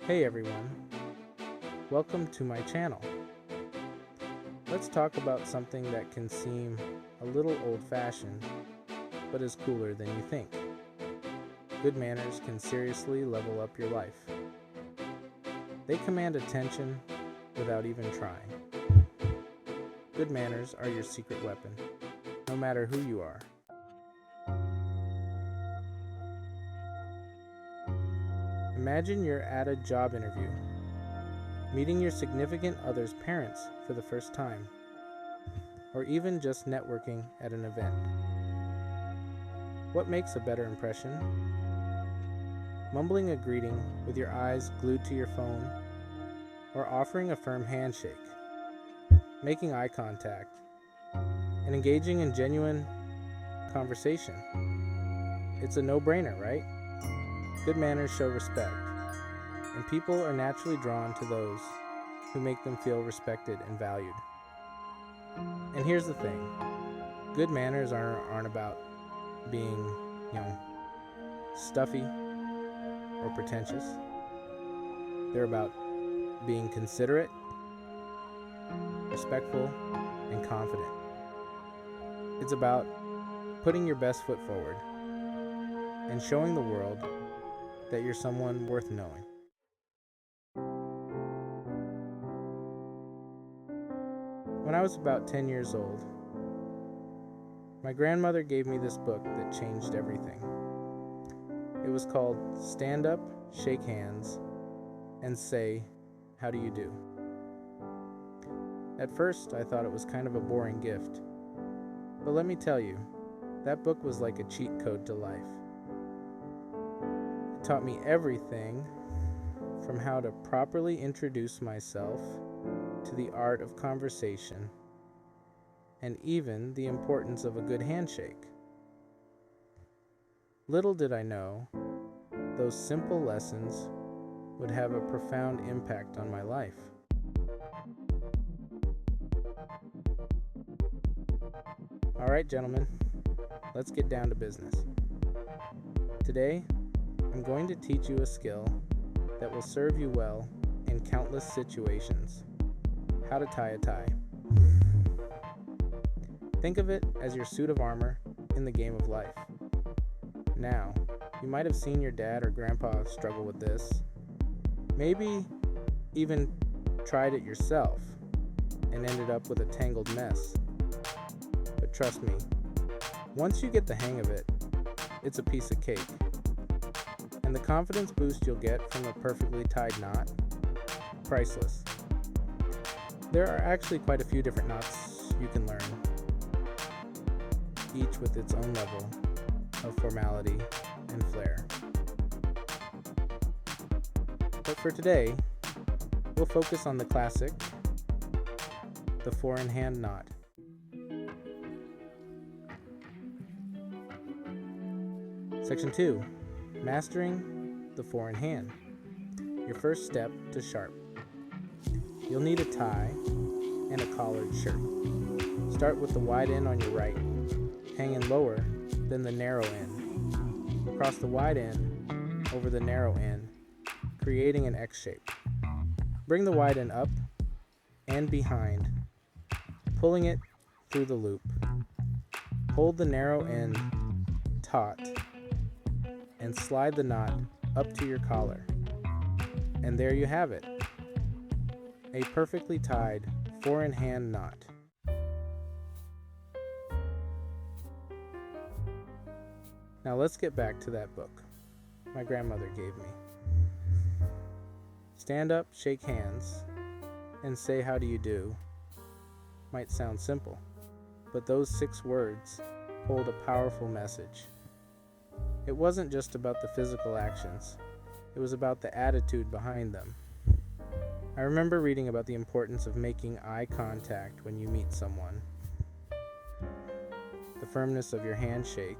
Hey everyone, welcome to my channel. Let's talk about something that can seem a little old-fashioned, but is cooler than you think. Good manners can seriously level up your life. They command attention without even trying. Good manners are your secret weapon, no matter who you are. Imagine you're at a job interview, meeting your significant other's parents for the first time, or even just networking at an event. What makes a better impression? Mumbling a greeting with your eyes glued to your phone, or offering a firm handshake, making eye contact, and engaging in genuine conversation. It's a no-brainer, right? Good manners show respect, and people are naturally drawn to those who make them feel respected and valued. And here's the thing, good manners aren't about being, stuffy or pretentious. They're about being considerate, respectful, and confident. It's about putting your best foot forward and showing the world that you're someone worth knowing. When I was about 10 years old, my grandmother gave me this book that changed everything. It was called Stand Up, Shake Hands, and Say, How Do You Do? At first, I thought it was kind of a boring gift, but let me tell you, that book was like a cheat code to life. It taught me everything from how to properly introduce myself to the art of conversation, and even the importance of a good handshake. Little did I know, those simple lessons would have a profound impact on my life. All right, gentlemen, let's get down to business. Today, I'm going to teach you a skill that will serve you well in countless situations: how to tie a tie. Think of it as your suit of armor in the game of life. Now, you might have seen your dad or grandpa struggle with this, maybe even tried it yourself and ended up with a tangled mess. But trust me, once you get the hang of it, it's a piece of cake. And the confidence boost you'll get from a perfectly tied knot, priceless. There are actually quite a few different knots you can learn, each with its own level of formality and flair. But for today, we'll focus on the classic, the four-in-hand knot. Section 2, Mastering the four-in-hand. Your first step to sharp. You'll need a tie and a collared shirt. Start with the wide end on your right, hanging lower than the narrow end. Cross the wide end over the narrow end, creating an X shape. Bring the wide end up and behind, pulling it through the loop. Hold the narrow end taut and slide the knot up to your collar. And there you have it, a perfectly tied four-in-hand knot. Now let's get back to that book my grandmother gave me. Stand up, shake hands, and say how do you do might sound simple, but those 6 words hold a powerful message. It wasn't just about the physical actions, it was about the attitude behind them. I remember reading about the importance of making eye contact when you meet someone, the firmness of your handshake,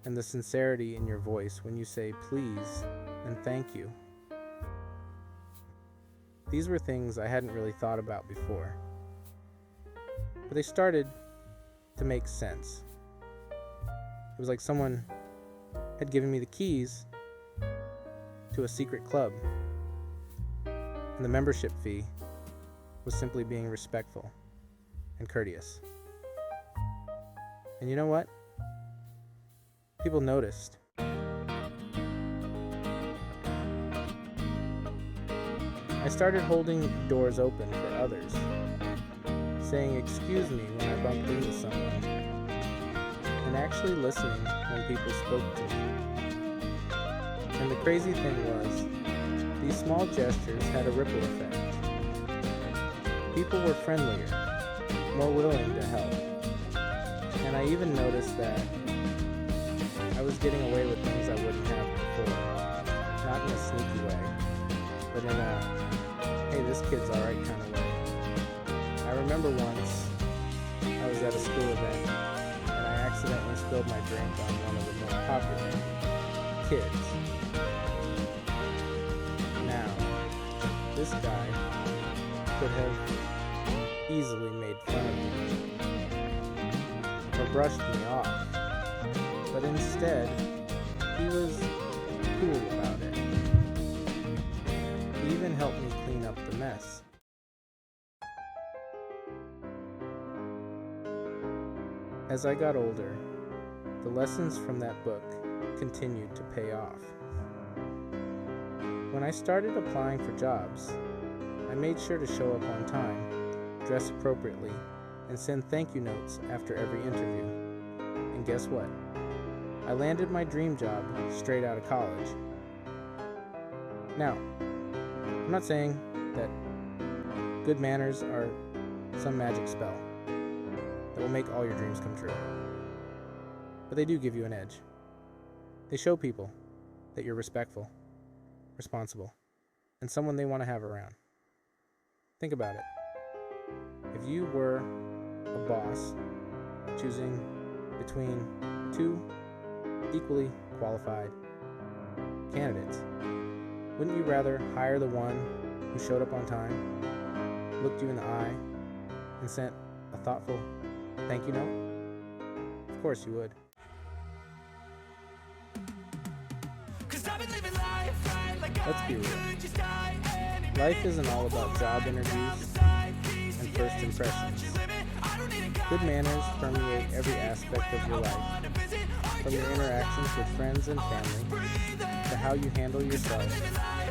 and the sincerity in your voice when you say please and thank you. These were things I hadn't really thought about before, but they started to make sense. It was like someone had given me the keys to a secret club, and the membership fee was simply being respectful and courteous. And you know what? People noticed. I started holding doors open for others, saying excuse me when I bumped into someone, and actually listening when people spoke to me. And the crazy thing was, these small gestures had a ripple effect. People were friendlier, more willing to help. And I even noticed that I was getting away with things I wouldn't have before. Not in a sneaky way, but in a, hey, this kid's alright kind of way. I remember once I was at a school event and I accidentally spilled my drink on one of the more popular kids. Now, this guy could have easily made fun of me or brushed me off, but instead, he was cool about it. He even helped me clean up the mess. As I got older, the lessons from that book continued to pay off. When I started applying for jobs, I made sure to show up on time, dress appropriately, and send thank you notes after every interview. And guess what? I landed my dream job straight out of college. Now, I'm not saying that good manners are some magic spell that will make all your dreams come true. But they do give you an edge. They show people that you're respectful, responsible, and someone they want to have around. Think about it. If you were a boss choosing between two equally qualified candidates, wouldn't you rather hire the one who showed up on time, looked you in the eye, and sent a thoughtful thank you note? Of course you would. Let's be real. Life isn't all about job interviews and first impressions. Good manners permeate every aspect of your life, from your interactions with friends and family to how you handle yourself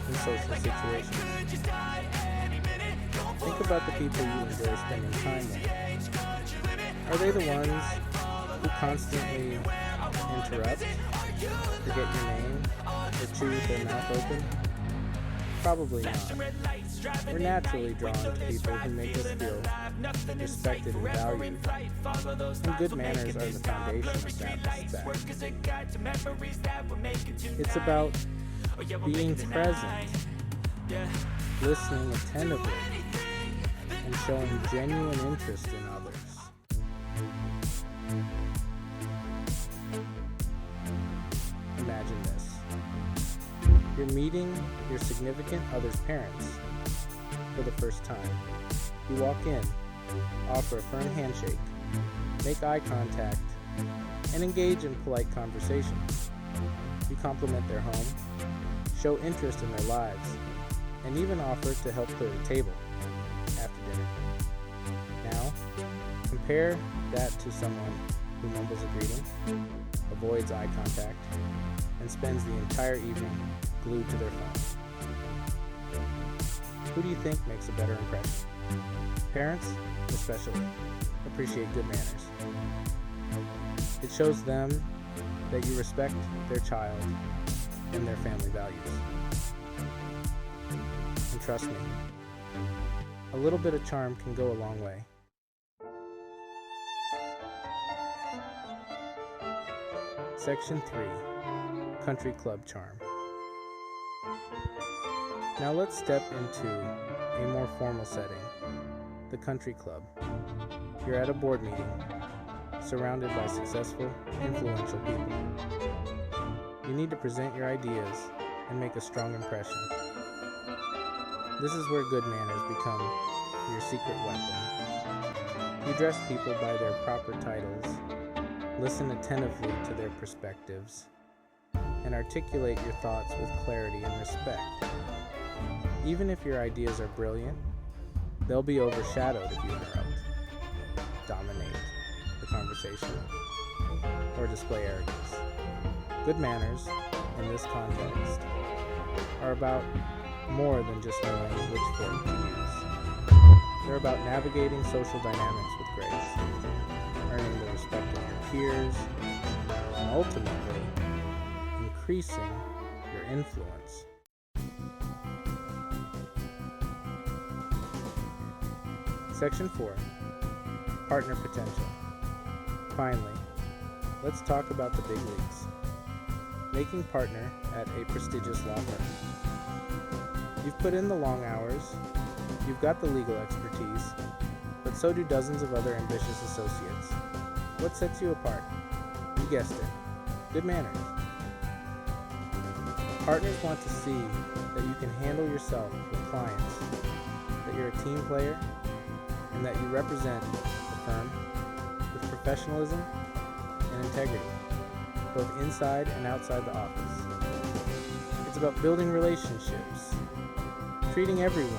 in social situations. Think about the people you enjoy spending time with. Are they the ones who constantly interrupt, forget your name, or chew with their mouth open? Probably not. We're naturally drawn to people who make us feel respected and valued. And good manners are the foundation of that respect. It's about being present, listening attentively, and showing genuine interest in others. Imagine this. You're meeting your significant other's parents for the first time. You walk in, offer a firm handshake, make eye contact, and engage in polite conversation. You compliment their home, show interest in their lives, and even offer to help clear the table after dinner. Now, compare that to someone who mumbles a greeting, avoids eye contact, and spends the entire evening glued to their phone. Who do you think makes a better impression? Parents, especially, appreciate good manners. It shows them that you respect their child and their family values. And trust me, a little bit of charm can go a long way. Section 3. Country Club Charm. Now let's step into a more formal setting, the country club. You're at a board meeting, surrounded by successful, influential people. You need to present your ideas and make a strong impression. This is where good manners become your secret weapon. You address people by their proper titles, listen attentively to their perspectives, and articulate your thoughts with clarity and respect. Even if your ideas are brilliant, they'll be overshadowed if you interrupt, dominate the conversation, or display arrogance. Good manners, in this context, are about more than just knowing which form to use. They're about navigating social dynamics with grace, earning the respect of your peers, and ultimately increasing your influence. Section 4. Partner potential. Finally, let's talk about the big leagues. Making partner at a prestigious law firm. You've put in the long hours, you've got the legal expertise, but so do dozens of other ambitious associates. What sets you apart? You guessed it. Good manners. Partners want to see that you can handle yourself with clients, that you're a team player, and that you represent the firm with professionalism and integrity, both inside and outside the office. It's about building relationships, treating everyone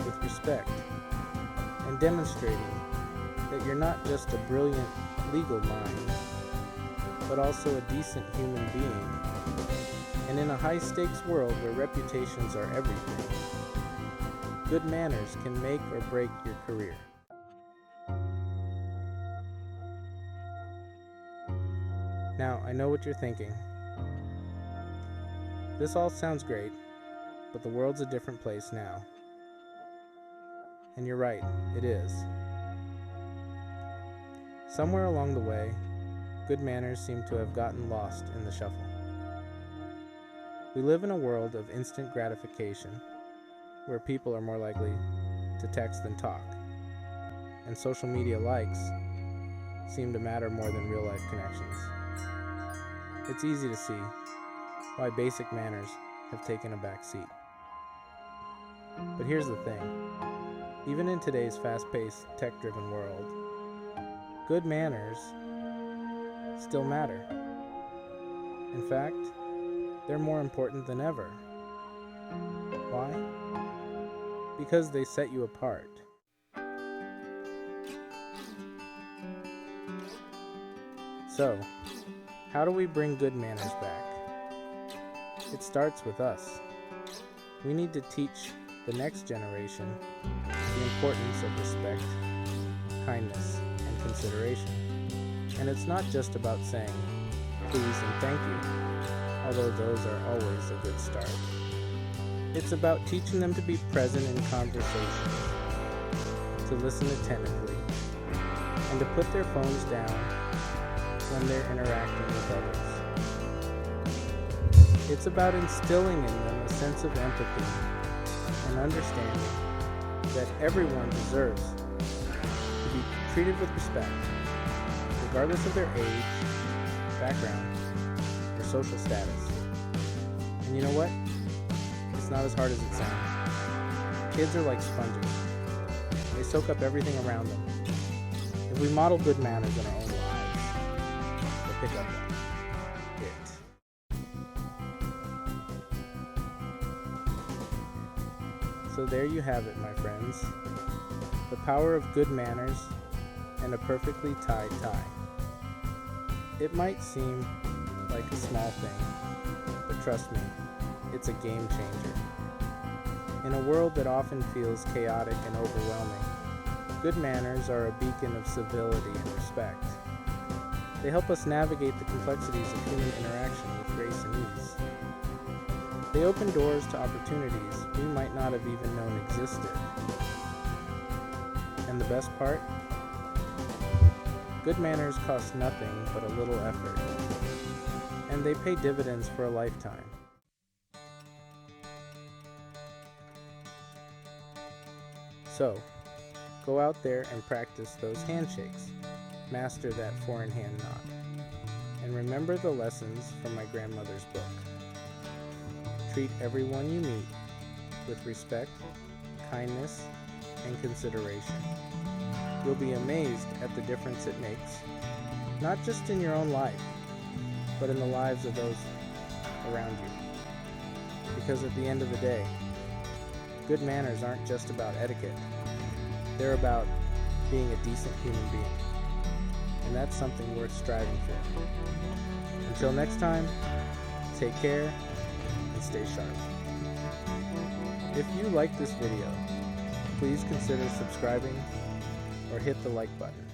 with respect, and demonstrating that you're not just a brilliant legal mind, but also a decent human being. And in a high-stakes world where reputations are everything, good manners can make or break your career. Now, I know what you're thinking. This all sounds great, but the world's a different place now. And you're right, it is. Somewhere along the way, good manners seem to have gotten lost in the shuffle. We live in a world of instant gratification, where people are more likely to text than talk, and social media likes seem to matter more than real-life connections. It's easy to see why basic manners have taken a back seat. But here's the thing. Even in today's fast-paced, tech-driven world, good manners still matter. In fact, they're more important than ever. Why? Because they set you apart. So, how do we bring good manners back? It starts with us. We need to teach the next generation the importance of respect, kindness, and consideration. And it's not just about saying please and thank you, although those are always a good start. It's about teaching them to be present in conversations, to listen attentively, and to put their phones down when they're interacting with others. It's about instilling in them a sense of empathy and understanding that everyone deserves to be treated with respect, regardless of their age, background, or social status. And you know what? It's not as hard as it sounds. Kids are like sponges. They soak up everything around them. If we model good manners in our own lives, they'll pick up it. So there you have it, my friends. The power of good manners and a perfectly tied tie. It might seem like a small thing, but trust me, it's a game changer. In a world that often feels chaotic and overwhelming, good manners are a beacon of civility and respect. They help us navigate the complexities of human interaction with grace and ease. They open doors to opportunities we might not have even known existed. And the best part? Good manners cost nothing but a little effort, and they pay dividends for a lifetime. So, go out there and practice those handshakes. Master that four-in-hand nod. And remember the lessons from my grandmother's book. Treat everyone you meet with respect, kindness, and consideration. You'll be amazed at the difference it makes, not just in your own life, but in the lives of those around you. Because at the end of the day, good manners aren't just about etiquette. They're about being a decent human being. And that's something worth striving for. Until next time, take care and stay sharp. If you like this video, please consider subscribing or hit the like button.